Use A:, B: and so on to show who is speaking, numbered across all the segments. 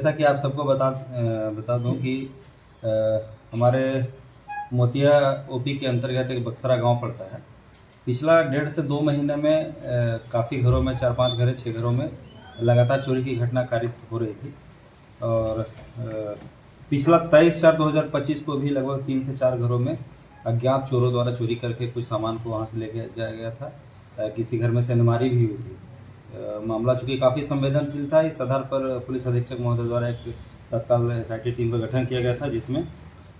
A: जैसा कि आप सबको बता दूं कि हमारे मोतिया ओपी के अंतर्गत एक बक्सरा गांव पड़ता है। पिछला 1.5 से 2 महीने में काफ़ी घरों में 4-5 घरों 6 घरों में लगातार चोरी की घटना कारित हो रही थी। और पिछला 23/4/2025 को भी लगभग 3 से 4 घरों में अज्ञात चोरों द्वारा चोरी करके कुछ सामान को वहाँ से ले जाया गया था। किसी घर में से अलमारी भी हुई थी। मामला चूँकि काफ़ी संवेदनशील था, इस आधार पर पुलिस अधीक्षक महोदय द्वारा एक तत्काल SIT टीम का गठन किया गया था, जिसमें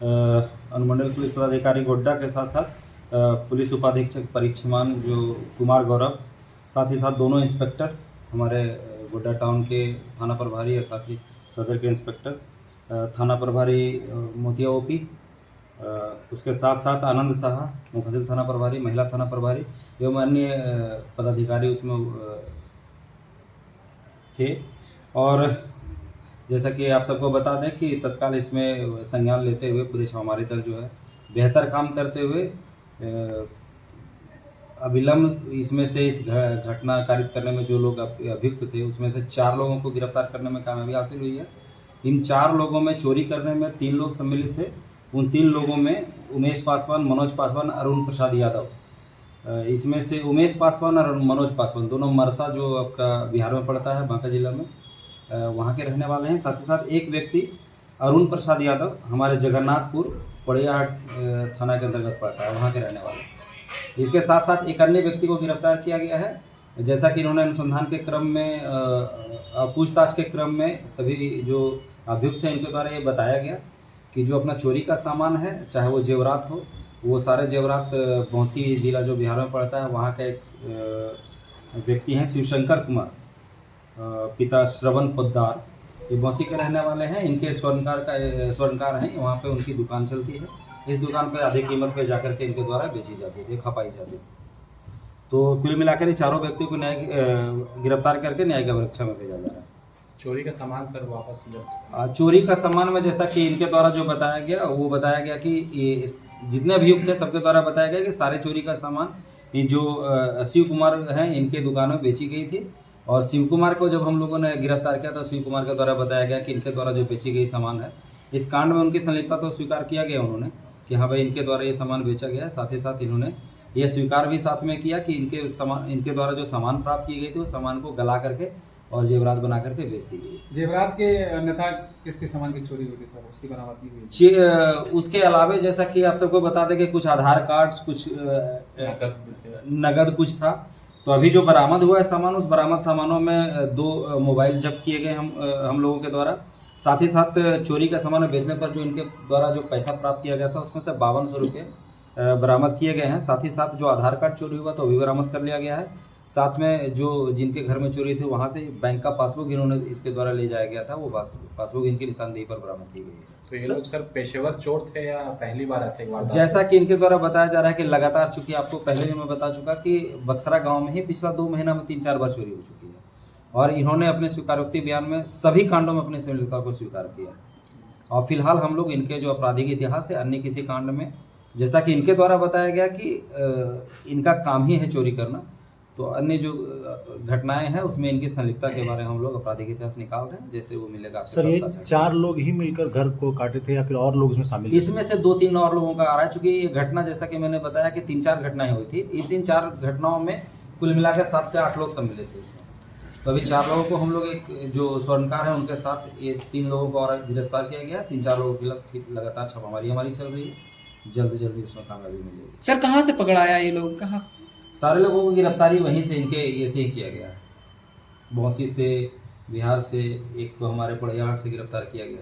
A: अनुमंडल पुलिस पदाधिकारी गोड्डा के साथ साथ पुलिस उपाधीक्षक परीक्षमान जो कुमार गौरव, साथ ही साथ दोनों इंस्पेक्टर हमारे गोड्डा टाउन के थाना प्रभारी और साथ ही सदर के इंस्पेक्टर थाना प्रभारी मोतिया ओपी, उसके साथ साथ आनंद साहा मुफस्सिल थाना प्रभारी, महिला थाना प्रभारी एवं अन्य पदाधिकारी उसमें थे। और जैसा कि आप सबको बता दें कि तत्काल इसमें संज्ञान लेते हुए पूरे छापामारी दल जो है बेहतर काम करते हुए अविलंब इसमें से इस घटना कारित करने में जो लोग अभियुक्त थे उसमें से 4 लोगों को गिरफ्तार करने में कामयाबी हासिल हुई है। इन 4 लोगों में चोरी करने में 3 लोग सम्मिलित थे। उन 3 लोगों में उमेश पासवान, मनोज पासवान, अरुण प्रसाद यादव, इसमें से उमेश पासवान और मनोज पासवान दोनों मरसा जो आपका बिहार में पड़ता है, बांका जिला में, वहाँ के रहने वाले हैं। साथ ही साथ एक व्यक्ति अरुण प्रसाद यादव हमारे जगन्नाथपुर पड़ियाहाट थाना के अंतर्गत पड़ता है, वहाँ के रहने वाले हैं। इसके साथ साथ एक अन्य व्यक्ति को गिरफ्तार किया गया है। जैसा कि इन्होंने अनुसंधान के क्रम में पूछताछ के क्रम में सभी जो अभियुक्त हैं इनके द्वारा ये बताया गया कि जो अपना चोरी का सामान है, चाहे वो जेवरात हो, वो सारे जेवरात बौंसी जिला जो बिहार में पड़ता है वहाँ का एक व्यक्ति हैं शिवशंकर कुमार, पिता श्रवण पोद्दार, ये बौंसी के रहने वाले हैं। इनके स्वर्णकार हैं, वहाँ पे उनकी दुकान चलती है। इस दुकान पे आधी कीमत पे जाकर के इनके द्वारा बेची जाती थी, खपाई जाती थी। तो कुल मिलाकर ये चारों व्यक्तियों को गिरफ्तार करके न्यायिक अभिरक्षा में भेजा जा रहा है।
B: चोरी का सामान सर वापस
A: चोरी का सामान में जैसा कि इनके द्वारा जो बताया गया वो बताया गया कि ये जितने अभियुक्त थे सबके द्वारा बताया गया कि सारे चोरी का सामान ये जो शिव कुमार हैं इनके दुकान में बेची गई थी। और शिव कुमार को जब हम लोगों ने गिरफ्तार किया तो शिव कुमार के द्वारा बताया गया कि इनके द्वारा जो बेची गई सामान है, इस कांड में उनकी संलिप्तता तो स्वीकार किया गया उन्होंने कि हाँ भाई इनके द्वारा ये सामान बेचा गया है। साथ ही साथ इन्होंने ये स्वीकार भी साथ में किया कि इनके द्वारा जो सामान प्राप्त की गई थी उस सामान को गला करके और जेवरात बना करके बेच दी गई।
B: जेवरात के अन्यथा किसके सामान की चोरी हुई थी सर, उसकी बरामदगी हुई?
A: उसके अलावे जैसा कि आप सबको बता दें कि कुछ आधार कार्ड, कुछ नगद कुछ था। तो अभी जो बरामद हुआ है सामान, उस बरामद सामानों में 2 मोबाइल जब्त किए गए हम लोगों के द्वारा। साथ ही साथ चोरी का सामान बेचने पर जो इनके द्वारा जो पैसा प्राप्त किया गया था उसमें से 5200 रुपये बरामद किए गए हैं। साथ ही साथ जो आधार कार्ड चोरी हुआ तो वो भी बरामद कर लिया गया है। साथ में जो जिनके घर में चोरी थी वहाँ से बैंक का पासबुक इन्होंने इसके द्वारा ले जाया गया था, वो पासबुक इनकी निशानदेही पर बरामद की गई है।
B: तो ये लोग सर पेशेवर चोर थे या पहली बार ऐसे एक बार?
A: जैसा कि इनके द्वारा बताया जा रहा है कि लगातार, चूंकि आपको पहले भी मैं बता चुका कि बक्सरा गांव में ही पिछला 2 महीना में 3-4 बार चोरी हो चुकी है। और इन्होंने अपने स्वीकारोक्ति बयान में सभी कांडों में अपनी संलिप्तता को स्वीकार किया। और फिलहाल हम लोग इनके जो आपराधिक इतिहास है अन्य किसी कांड में, जैसा कि इनके द्वारा बताया गया कि इनका काम ही है चोरी करना, तो अन्य जो घटनाएं हैं उसमें इनकी संलिप्तता के बारे में हम लोग आपराधिक इतिहास निकाल रहे हैं, जैसे वो मिलेगा।
C: सर ये 4 लोग ही मिलकर घर को काटे थे या फिर और लोग इसमें शामिल थे?
A: इसमें से 2-3 और लोगों का आ रहा है, चूंकि ये घटना जैसा कि मैंने बताया कि 3-4 घटनाएं हुई थी। इन 3-4 घटनाओं में कुल मिलाकर 7 से 8 लोग सम्मिलित थे इसमें। तो अभी 4 लोगों को हम लोग एक जो स्वर्णकार है उनके साथ ये 3 लोगों को और गिरफ्तार किया गया। 3-4 लोगों की लगातार छापामारी हमारी चल रही है, जल्द जल्दी उसमें कामयाबी मिलेगी।
D: सर कहाँ से पकड़ाया ये लोग, कहाँ?
A: सारे लोगों की गिरफ्तारी वहीं से इनके ये से ही किया गया है। बौंसी से, बिहार से, एक को हमारे पड़ियाहाट से गिरफ्तार किया गया।